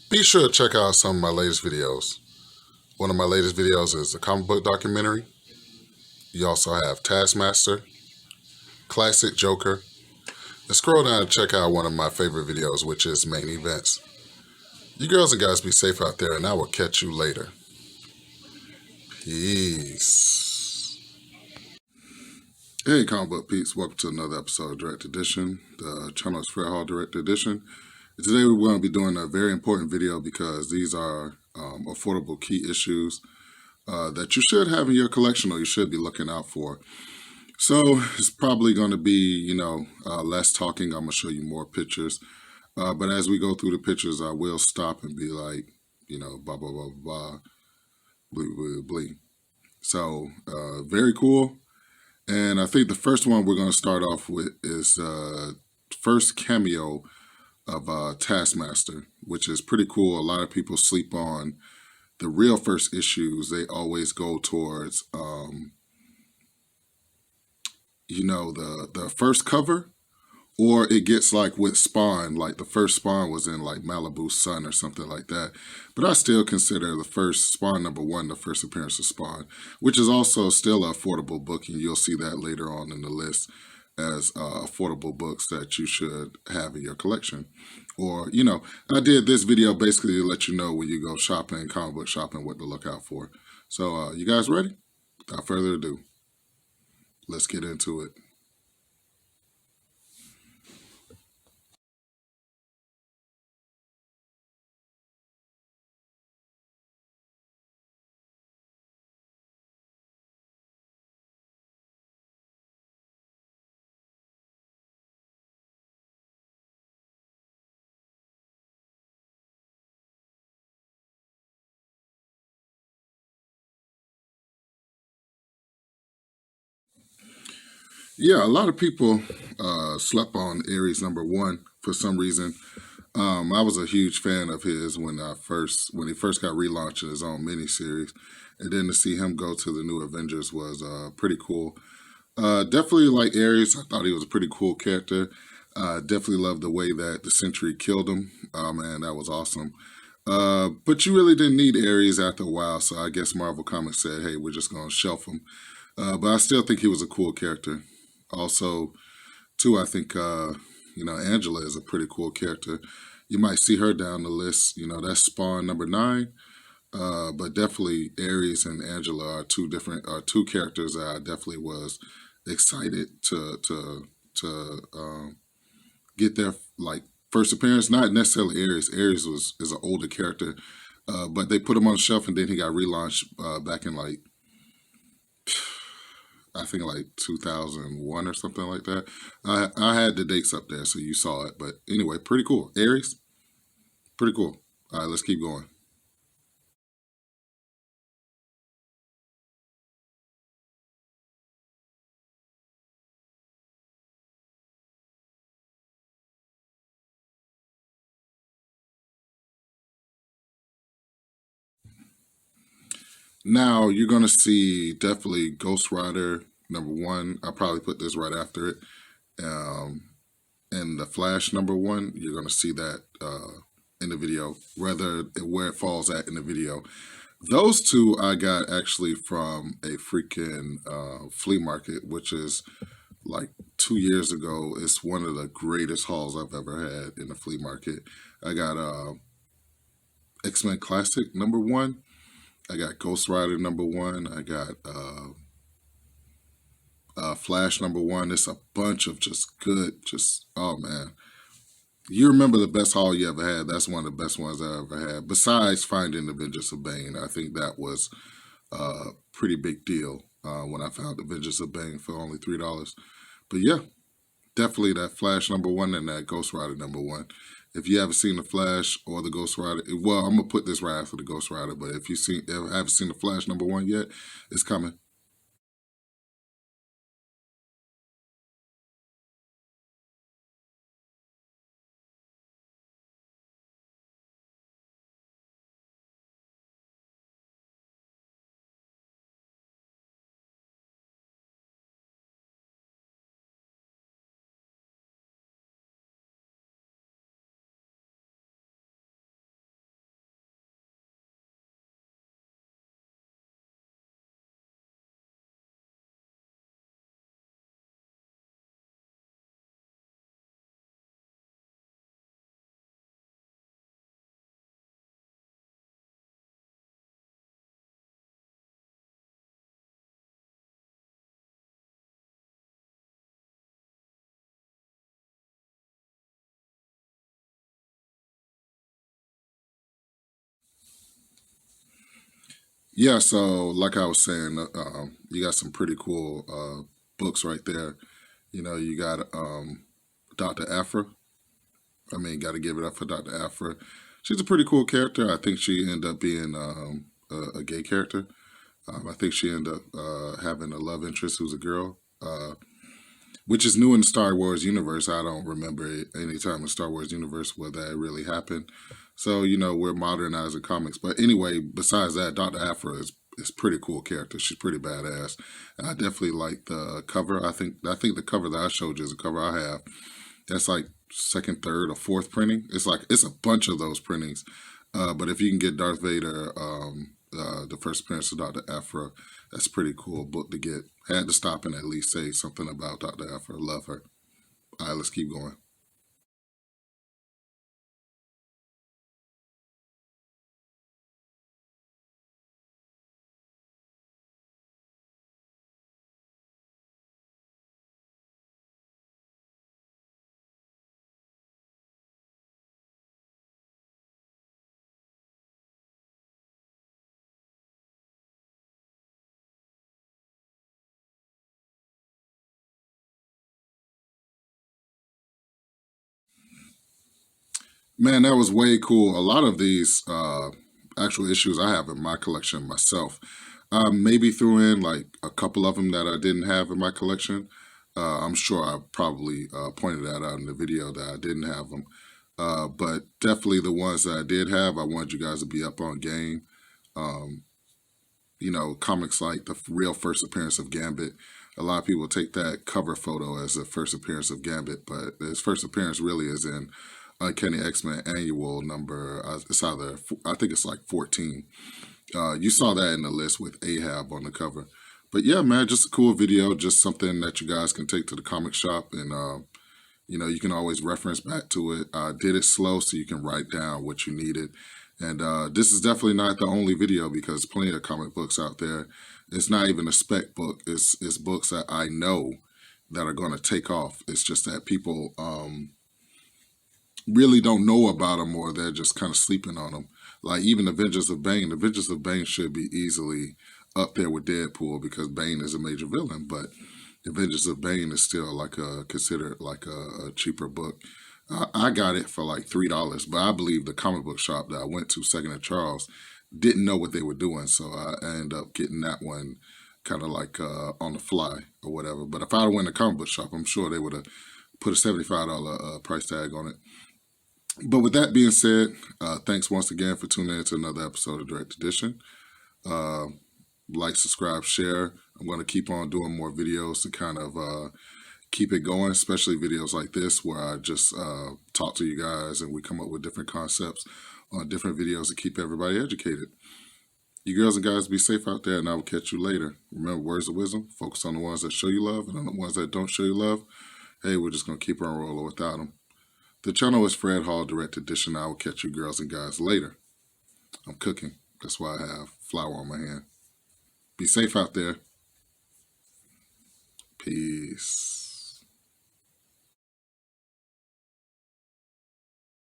Be sure to check out some of my latest videos. One of my latest videos is a comic book documentary. You also have Taskmaster, Classic Joker, and scroll down and check out one of my favorite videos, which is Main Events. You girls and guys be safe out there, and I will catch you later. Peace. Hey, comic book peeps, welcome to another episode of Direct Edition. The channel is Fred Hall Direct Edition. And today we're going to be doing a very important video because these are affordable key issues that you should have in your collection or you should be looking out for. So it's probably going to be, less talking. I'm going to show you more pictures. But as we go through the pictures, I will stop and be like, blah, blah, blah, blah, blee, blee, blee. So very cool. And I think the first one we're going to start off with is first cameo of Taskmaster, which is pretty cool. A lot of people sleep on the real first issues. They always go towards, the first cover, or it gets like with Spawn, like the first Spawn was in like Malibu Sun or something like that. But I still consider the first Spawn #1 the first appearance of Spawn, which is also still an affordable book, and you'll see that later on in the list as affordable books that you should have in your collection. Or, I did this video basically to let you know when you go shopping, comic book shopping, what to look out for. So, you guys ready? Without further ado, let's get into it. Yeah, a lot of people slept on Aries #1 for some reason. I was a huge fan of his when he first got relaunched in his own miniseries, and then to see him go to the new Avengers was pretty cool. Definitely like Ares. I thought he was a pretty cool character. Definitely loved the way that the Sentry killed him. Man, that was awesome. But you really didn't need Ares after a while, so I guess Marvel Comics said, "Hey, we're just gonna shelf him." But I still think he was a cool character. Also, too, I think Angela is a pretty cool character. You might see her down the list. That's Spawn #9. But definitely Ares and Angela are two characters that I definitely was excited to get their like first appearance. Not necessarily Ares. Ares is an older character, but they put him on the shelf and then he got relaunched back in like I think like 2001 or something like that. I had the dates up there, so you saw it. But anyway, pretty cool. Aries, pretty cool. All right, let's keep going. Now you're gonna see definitely Ghost Rider #1. I'll probably put this right after it. Um, and the Flash #1. You're gonna see that in the video, where it falls at in the video. Those two I got actually from a freaking flea market, which is like 2 years ago. It's one of the greatest hauls I've ever had in the flea market. I got X-Men Classic #1. I got Ghost Rider #1. I got Flash #1. It's a bunch of just good, oh man. You remember the best haul you ever had. That's one of the best ones I ever had. Besides finding the Vengeance of Bane, I think that was a pretty big deal when I found the Vengeance of Bane for only $3. But yeah, definitely that Flash #1 and that Ghost Rider #1. If you haven't seen the Flash or the Ghost Rider, well, I'm gonna put this right after the Ghost Rider. But if haven't seen the Flash #1 yet, it's coming. Yeah, so like I was saying, you got some pretty cool books right there. You know, you got Dr. Afra. I mean, got to give it up for Dr. Afra. She's a pretty cool character. I think she ended up being a gay character. I think she ended up having a love interest who's a girl, which is new in the Star Wars universe. I don't remember any time in Star Wars universe where that really happened. So, you know, we're modernizing comics. But anyway, besides that, Dr. Afra is pretty cool character. She's pretty badass. And I definitely like the cover. I think the cover that I showed you is the cover I have. That's like second, third, or fourth printing. It's a bunch of those printings. But if you can get Darth Vader, the first appearance of Dr. Afra, that's a pretty cool book to get. Had to stop and at least say something about Dr. Afra. Love her. All right, let's keep going. Man, that was way cool. A lot of these actual issues I have in my collection myself. Maybe threw in like a couple of them that I didn't have in my collection. I'm sure I probably pointed that out in the video that I didn't have them. But definitely the ones that I did have, I wanted you guys to be up on game. Um, you know, comics like the real first appearance of Gambit. A lot of people take that cover photo as the first appearance of Gambit, but his first appearance really is in Uncanny X-Men Annual number. It's either I think it's like 14. You saw that in the list with Ahab on the cover. But yeah, man, just a cool video, just something that you guys can take to the comic shop, and you know, you can always reference back to it. I did it slow so you can write down what you needed. And this is definitely not the only video because plenty of comic books out there. It's not even a spec book. It's books that I know that are going to take off. It's just that people really don't know about them or they're just kind of sleeping on them. Like even Avengers of Bane. Avengers of Bane should be easily up there with Deadpool because Bane is a major villain, but Avengers of Bane is still like a considered like a cheaper book. I got it for like $3, but I believe the comic book shop that I went to, Second and Charles, didn't know what they were doing, so I ended up getting that one kind of like on the fly or whatever. But if I went to the comic book shop, I'm sure they would have put a $75 price tag on it. But with that being said, thanks once again for tuning in to another episode of Direct Edition. Uh, like, subscribe, share. I'm going to keep on doing more videos to kind of keep it going, especially videos like this where I just talk to you guys and we come up with different concepts on different videos to keep everybody educated. You girls and guys be safe out there, and I will catch you later. Remember, words of wisdom, focus on the ones that show you love, and on the ones that don't show you love, hey, we're just going to keep on rolling without them. The channel is Fred Hall Direct Edition. I will catch you girls and guys later. I'm cooking. That's why I have flour on my hand. Be safe out there. Peace.